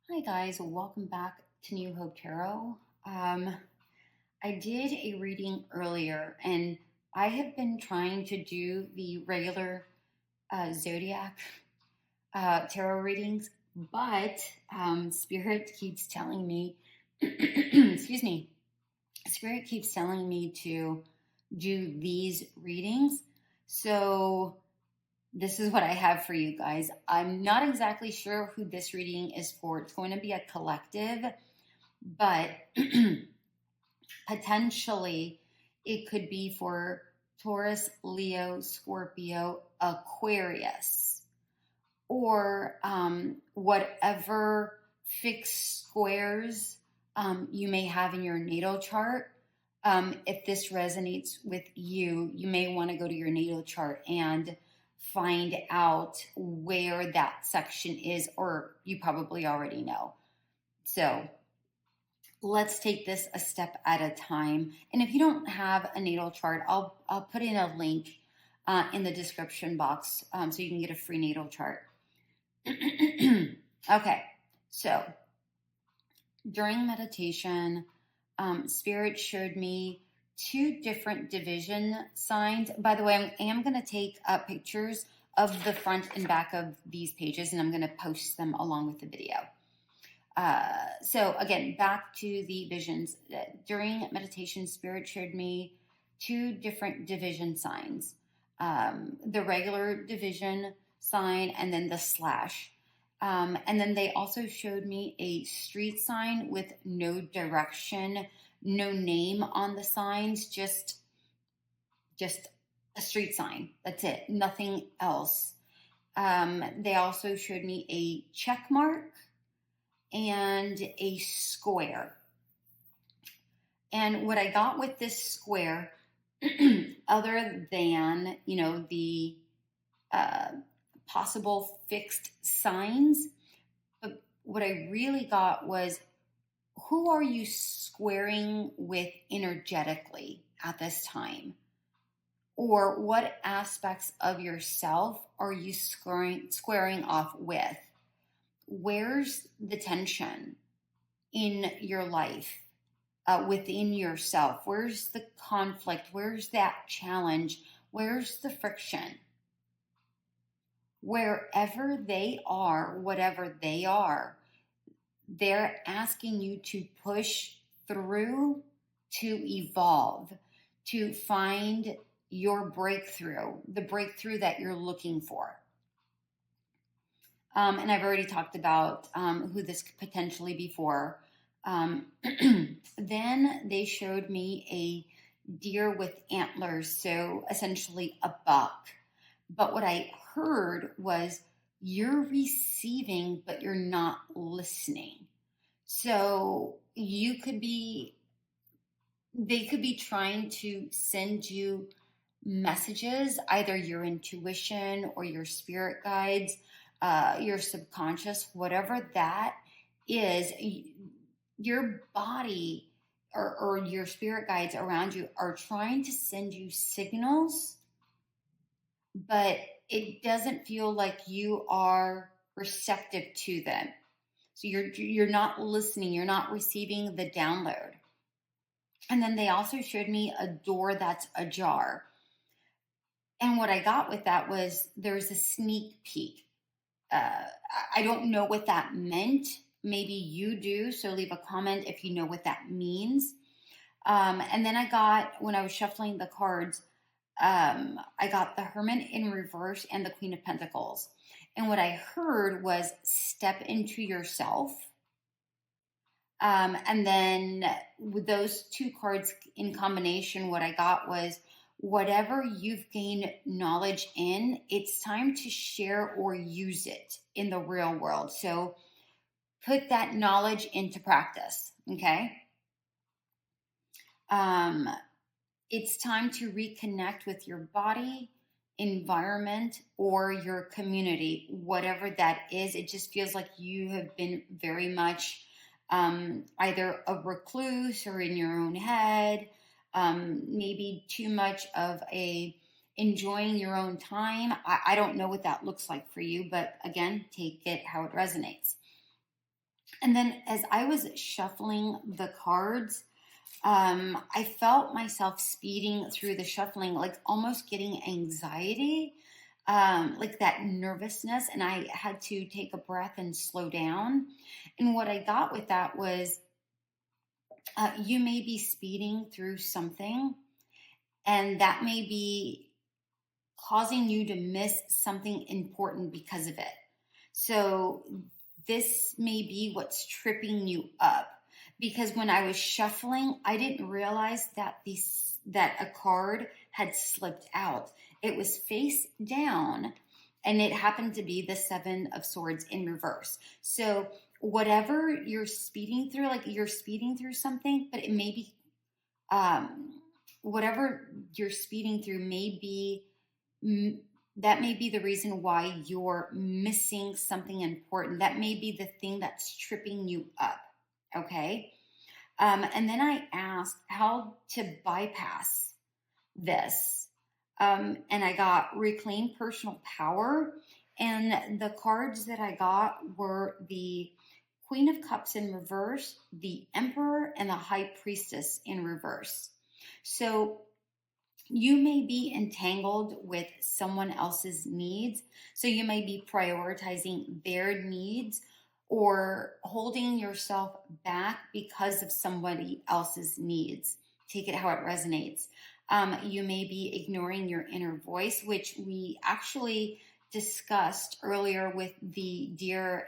Hi guys, welcome back to New Hope Tarot. I did a reading earlier and I have been trying to do the regular zodiac tarot readings, but Spirit keeps telling me, excuse me, Spirit keeps telling me to do these readings. So this is what I have for you guys. I'm not exactly sure who this reading is for. It's going to be a collective, but potentially it could be for Taurus, Leo, Scorpio, Aquarius, or whatever fixed squares you may have in your natal chart. If this resonates with you, you may want to go to your natal chart and find out where that section is, or you probably already know. So let's take this a step at a time. And if you don't have a natal chart, I'll put in a link in the description box so you can get a free natal chart. Okay, so during meditation, Spirit showed me two different division signs. By the way, I am going to take pictures of the front and back of these pages, and I'm going to post them along with the video. So again, back to the visions. During meditation, Spirit showed me two different division signs. The regular division sign and then the slash. And then they also showed me a street sign with no direction, no name on the signs, just a street sign. That's it, nothing else. They also showed me a check mark and a square. And what I got with this square, other than, the possible fixed signs, but what I really got was, who are you squaring with energetically at this time? Or what aspects of yourself are you squaring off with? Where's the tension in your life, within yourself? Where's the conflict? Where's that challenge? Where's the friction? Wherever they are, whatever they are, they're asking you to push through, to evolve, to find your breakthrough, the breakthrough that you're looking for. And I've already talked about who this could potentially be for. Then they showed me a deer with antlers, so essentially a buck. But what I heard was, you're receiving, but you're not listening. So they could be trying to send you messages, either your intuition or your spirit guides, your subconscious, whatever that is. Your body or your spirit guides around you are trying to send you signals, but it doesn't feel like you are receptive to them. So you're not listening, you're not receiving the download. And then they also showed me a door that's ajar. And what I got with that was, there's a sneak peek. I don't know what that meant. Maybe you do, so leave a comment if you know what that means. And then I got, when I was shuffling the cards, I got the Hermit in reverse and the Queen of Pentacles. And what I heard was, step into yourself. And then with those two cards in combination, what I got was, whatever you've gained knowledge in, it's time to share or use it in the real world. So put that knowledge into practice, okay? It's time to reconnect with your body, environment, or your community, whatever that is. It just feels like you have been very much either a recluse or in your own head, maybe too much of a enjoying your own time. I don't know what that looks like for you, but again, take it how it resonates. And then as I was shuffling the cards, I felt myself speeding through the shuffling, like almost getting anxiety, like that nervousness. And I had to take a breath and slow down. And what I got with that was you may be speeding through something, and that may be causing you to miss something important because of it. So this may be what's tripping you up. Because when I was shuffling, I didn't realize that a card had slipped out. It was face down, and it happened to be the Seven of Swords in reverse. So whatever you're speeding through, like you're speeding through something, but it may be whatever you're speeding through may be that may be the reason why you're missing something important. That may be the thing that's tripping you up. Okay. And then I asked how to bypass this. And I got reclaim personal power. And the cards that I got were the Queen of Cups in reverse, the Emperor, and the High Priestess in reverse. So you may be entangled with someone else's needs. So you may be prioritizing their needs or holding yourself back because of somebody else's needs. Take it how it resonates. You may be ignoring your inner voice, which we actually discussed earlier with the deer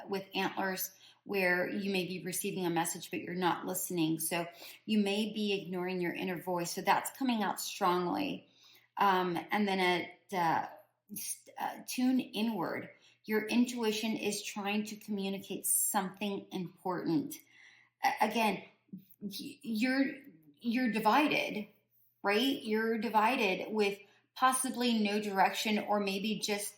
with antlers, where you may be receiving a message, but you're not listening. So you may be ignoring your inner voice. So that's coming out strongly. And then tune inward. Your intuition is trying to communicate something important. Again, you're divided, right? You're divided with possibly no direction, or maybe just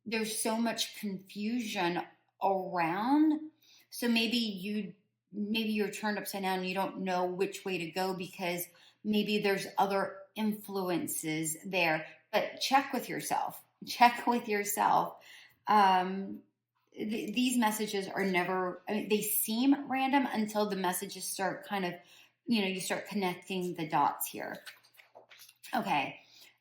there's so much confusion around. So maybe you're turned upside down and you don't know which way to go because maybe there's other influences there. But check with yourself. These messages are never, they seem random until the messages start kind of, you start connecting the dots here. Okay.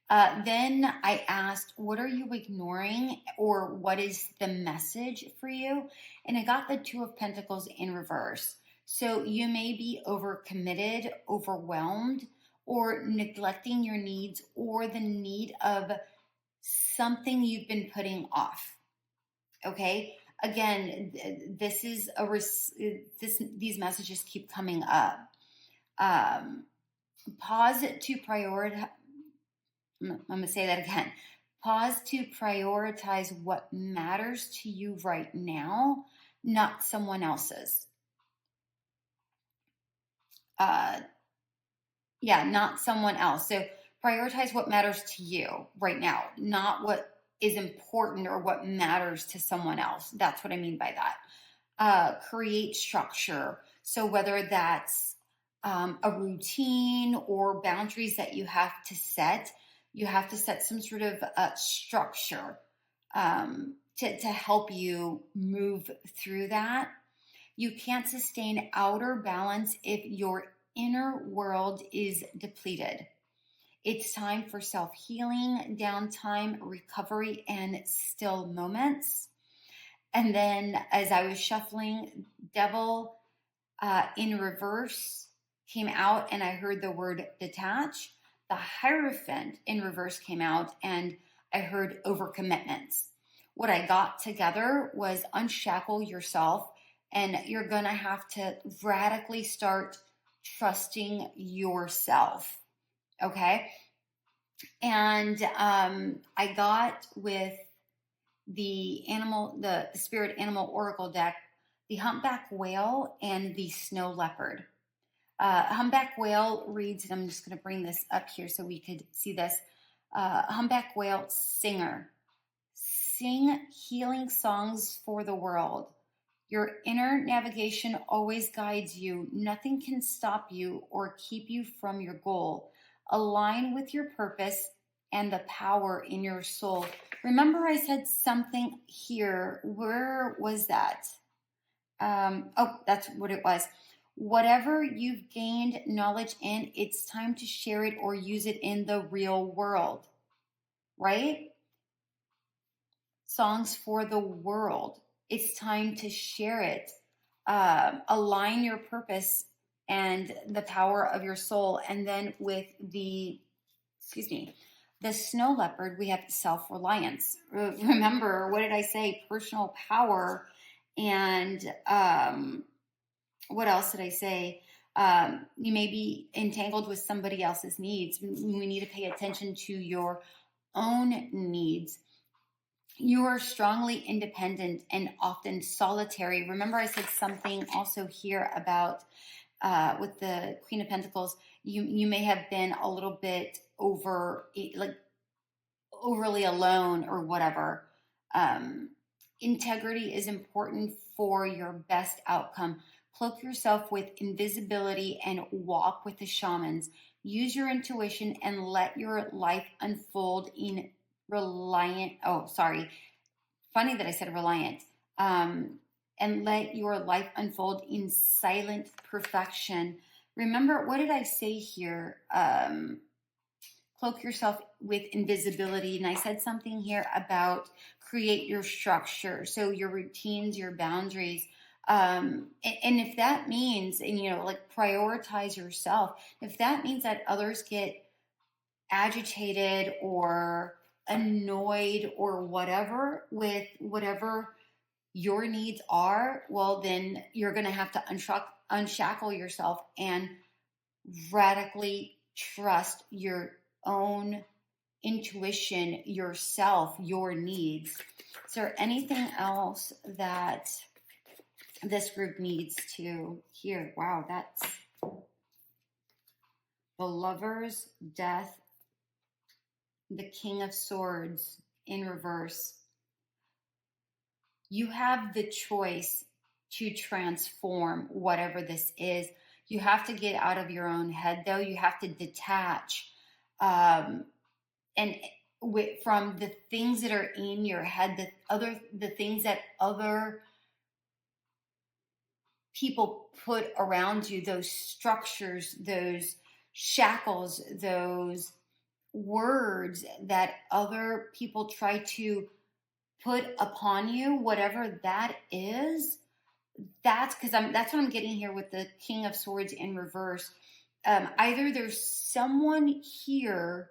Then I asked, what are you ignoring, or what is the message for you? And I got the Two of Pentacles in reverse. So you may be overcommitted, overwhelmed, or neglecting your needs, or the need of something you've been putting off. Okay. Again, these messages keep coming up. Pause to prioritize. I'm going to say that again. Pause to prioritize what matters to you right now, not someone else's. Not someone else. So prioritize what matters to you right now, not what is important or what matters to someone else. That's what I mean by that. Create structure. So whether that's a routine or boundaries that you have to set some sort of structure to help you move through that. You can't sustain outer balance if your inner world is depleted. It's time for self-healing, downtime, recovery, and still moments. And then as I was shuffling, Devil in reverse came out, and I heard the word detach. The Hierophant in reverse came out, and I heard overcommitments. What I got together was unshackle yourself, and you're going to have to radically start trusting yourself. Okay? And I got with the spirit animal oracle deck, the humpback whale and the snow leopard. Humpback whale reads, and I'm just going to bring this up here so we could see this. Humpback whale singer. Sing healing songs for the world. Your inner navigation always guides you. Nothing can stop you or keep you from your goal. Align with your purpose and the power in your soul. Remember I said something here. Where was that? Oh, that's what it was. Whatever you've gained knowledge in, it's time to share it or use it in the real world, right? Songs for the world. It's time to share it. Align your purpose and the power of your soul. And then with the snow leopard, we have self reliance. Remember, what did I say? Personal power. And what else did I say? You may be entangled with somebody else's needs. We need to pay attention to your own needs. You are strongly independent and often solitary. Remember, I said something also here about with the Queen of Pentacles. You may have been a little bit overly alone or whatever. Integrity is important for your best outcome. Cloak yourself with invisibility and walk with the shamans. Use your intuition and let your life unfold in reliant. Oh, sorry. Funny that I said reliant. And let your life unfold in silent perfection. Remember, what did I say here? Cloak yourself with invisibility. And I said something here about create your structure. So your routines, your boundaries. And if that means, and like prioritize yourself, if that means that others get agitated or annoyed or whatever with whatever your needs are, well, then you're going to have to unshackle yourself and radically trust your own intuition, yourself, your needs. Is there anything else that this group needs to hear? Wow, that's the Lovers, Death, the King of Swords in reverse. You have the choice to transform whatever this is. You have to get out of your own head, though. You have to detach and from the things that are in your head, the things that other people put around you, those structures, those shackles, those words that other people try to put upon you, whatever that is. That's what I'm getting here with the King of Swords in reverse. Either there's someone here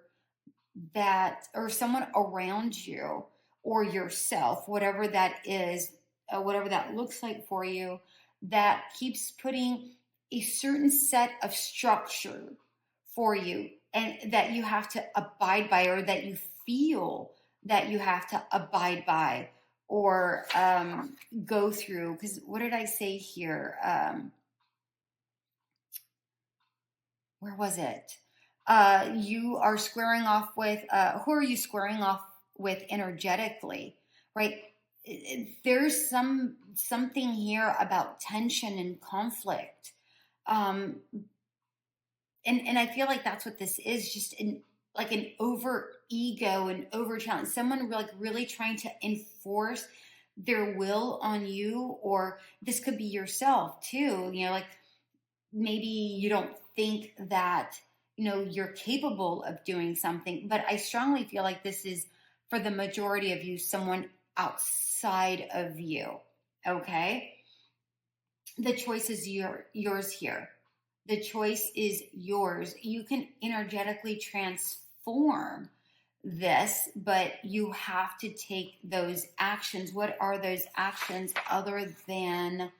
or someone around you or yourself, whatever that is, whatever that looks like for you, that keeps putting a certain set of structure for you and that you have to abide by, or that you feel that you have to abide by or go through. Because what did I say here? Where was it? You are squaring off with, who are you squaring off with energetically, right? There's something here about tension and conflict. And I feel like that's what this is, just an over ego and over challenge. Someone like really trying to enforce their will on you, or this could be yourself too. Like maybe you don't think that, you're capable of doing something, but I strongly feel like this is, for the majority of you, someone outside of you. Okay. The choice is yours here. The choice is yours. You can energetically transform this, but you have to take those actions. What are those actions other than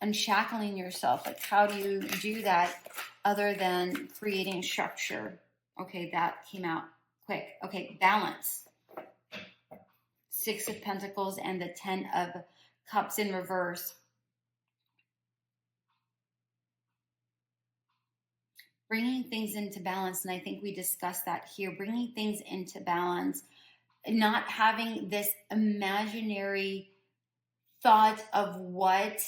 unshackling yourself? Like, how do you do that other than creating structure? Okay, that came out quick. Okay, balance. Six of Pentacles and the 10 of Cups in reverse. Bringing things into balance, and I think we discussed that here. Bringing things into balance, not having this imaginary thought of what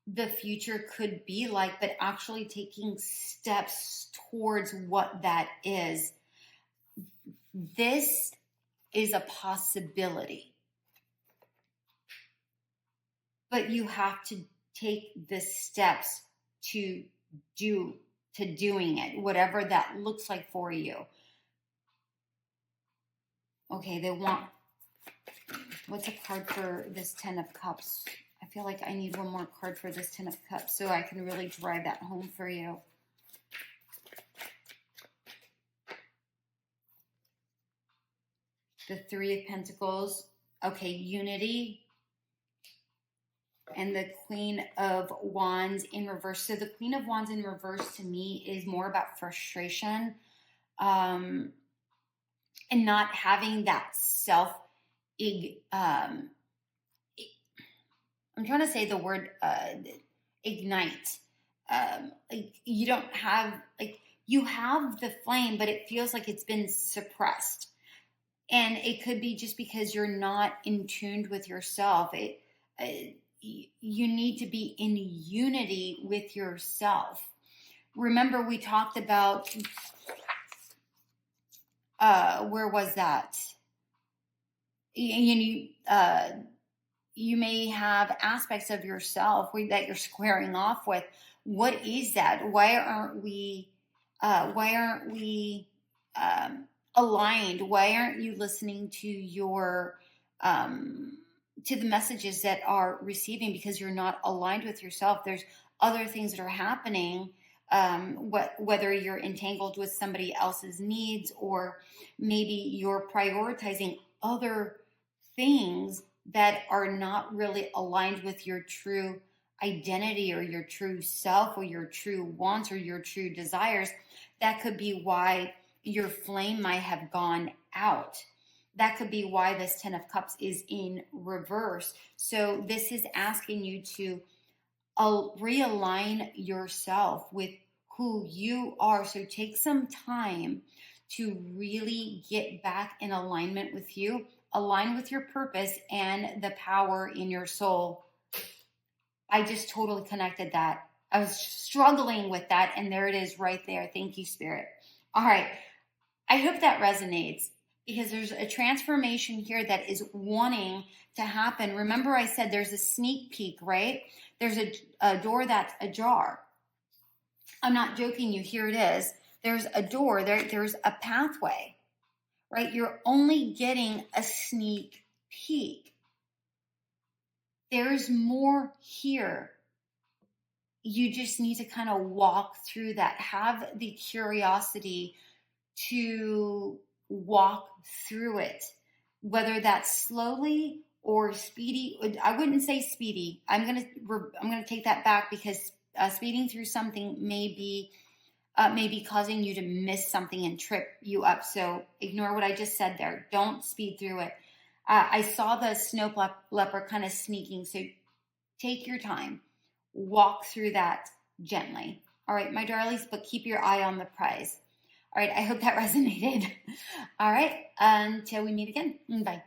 the future could be like, but actually taking steps towards what that is. This is a possibility. but you have to take the steps to doing it, whatever that looks like for you. Okay, what's a card for this 10 of Cups? I feel like I need one more card for this 10 of Cups so I can really drive that home for you. The 3 of Pentacles. Okay, unity. And the Queen of Wands in reverse. So the Queen of Wands in reverse to me is more about frustration, and not having that I'm trying to say the word ignite. You don't have, you have the flame, but it feels like it's been suppressed. And it could be just because you're not in tune with yourself. You need to be in unity with yourself. Remember, we talked about, where was that? You may have aspects of yourself that you're squaring off with. What is that? Why aren't we aligned? Why aren't you listening to your to the messages that are receiving? Because you're not aligned with yourself. There's other things that are happening, whether you're entangled with somebody else's needs, or maybe you're prioritizing other things that are not really aligned with your true identity or your true self or your true wants or your true desires. That could be why your flame might have gone out. That could be why this 10 of Cups is in reverse. So this is asking you to realign yourself with who you are. So take some time to really get back in alignment with you, align with your purpose and the power in your soul. I just totally connected that. I was struggling with that, and there it is right there. Thank you, Spirit. All right. I hope that resonates, because there's a transformation here that is wanting to happen. Remember, I said there's a sneak peek, right? There's a door that's ajar. I'm not joking you. Here it is. There's a door. There's a pathway, right? You're only getting a sneak peek. There's more here. You just need to kind of walk through that. Have the curiosity to walk through it, whether that's slowly or speedy. I wouldn't say speedy. I'm gonna take that back, because speeding through something may be causing you to miss something and trip you up. So ignore what I just said there. Don't speed through it. I saw the snow leopard kind of sneaking. So take your time. Walk through that gently. All right, my darlings, but keep your eye on the prize. All right, I hope that resonated. All right, until we meet again. Bye.